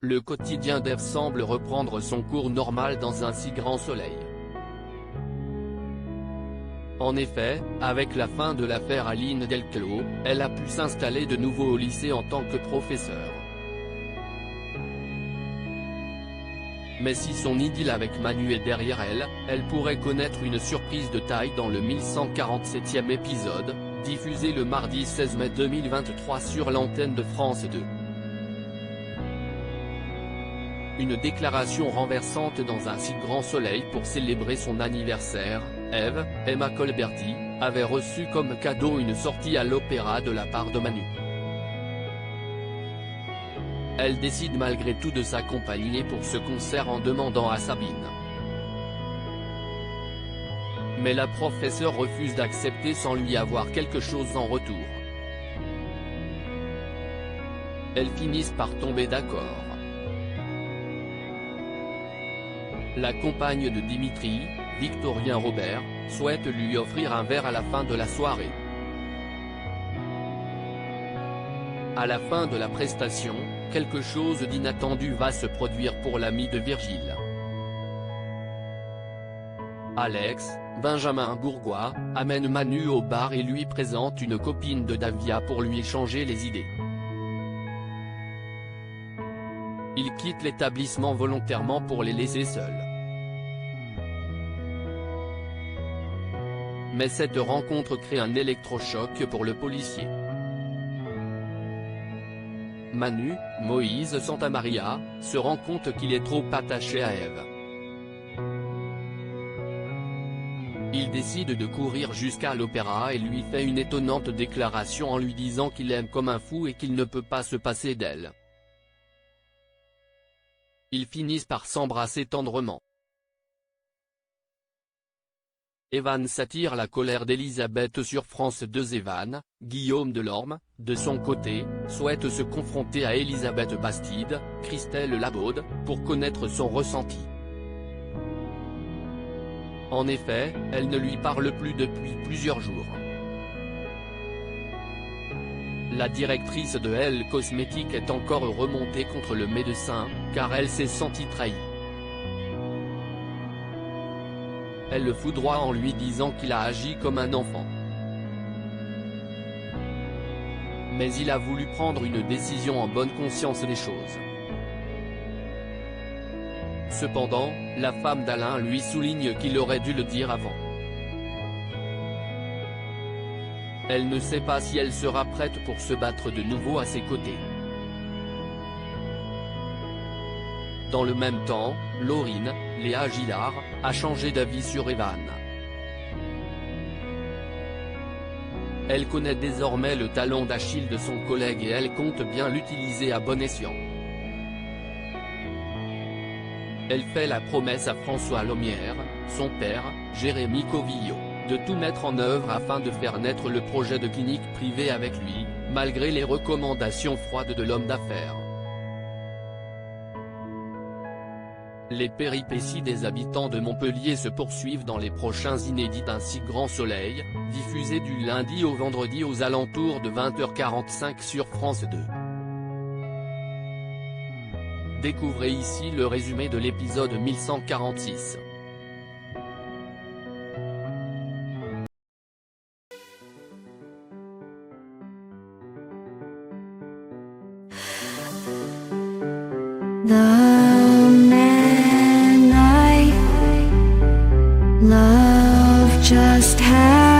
Le quotidien d'Ève semble reprendre son cours normal dans un si grand soleil. En effet, avec la fin de l'affaire Aline Delclos, elle a pu s'installer de nouveau au lycée en tant que professeure. Mais si son idylle avec Manu est derrière elle, elle pourrait connaître une surprise de taille dans le 1147e épisode, diffusé le mardi 16 mai 2023 sur l'antenne de France 2. Une déclaration renversante dans un si grand soleil pour célébrer son anniversaire, Ève, Emma Colberti, avait reçu comme cadeau une sortie à l'opéra de la part de Manu. Elle décide malgré tout de s'accompagner pour ce concert en demandant à Sabine. Mais la professeure refuse d'accepter sans lui avoir quelque chose en retour. Elles finissent par tomber d'accord. La compagne de Dimitri, Victorien Robert, souhaite lui offrir un verre à la fin de la soirée. À la fin de la prestation, quelque chose d'inattendu va se produire pour l'ami de Virgile. Alex, Benjamin Bourgois, amène Manu au bar et lui présente une copine de Davia pour lui échanger les idées. Il quitte l'établissement volontairement pour les laisser seuls. Mais cette rencontre crée un électrochoc pour le policier. Manu, Moïse Santamaria, se rend compte qu'il est trop attaché à Ève. Il décide de courir jusqu'à l'opéra et lui fait une étonnante déclaration en lui disant qu'il l'aime comme un fou et qu'il ne peut pas se passer d'elle. Ils finissent par s'embrasser tendrement. Evan s'attire la colère d'Elisabeth sur France 2. Evan, Guillaume Delorme, de son côté, souhaite se confronter à Elisabeth Bastide, Christelle Labaude, pour connaître son ressenti. En effet, elle ne lui parle plus depuis plusieurs jours. La directrice de Elle Cosmétique est encore remontée contre le médecin, car elle s'est sentie trahie. Elle le foudroie en lui disant qu'il a agi comme un enfant. Mais il a voulu prendre une décision en bonne conscience des choses. Cependant, la femme d'Alain lui souligne qu'il aurait dû le dire avant. Elle ne sait pas si elle sera prête pour se battre de nouveau à ses côtés. Dans le même temps, Laurine, Léa Gillard, a changé d'avis sur Evan. Elle connaît désormais le talent d'Achille de son collègue et elle compte bien l'utiliser à bon escient. Elle fait la promesse à François Lomière, son père, Jérémy Covillo, de tout mettre en œuvre afin de faire naître le projet de clinique privée avec lui, malgré les recommandations froides de l'homme d'affaires. Les péripéties des habitants de Montpellier se poursuivent dans les prochains inédits d'un si grand soleil, diffusé du lundi au vendredi aux alentours de 20h45 sur France 2. Découvrez ici le résumé de l'épisode 1146. Love just had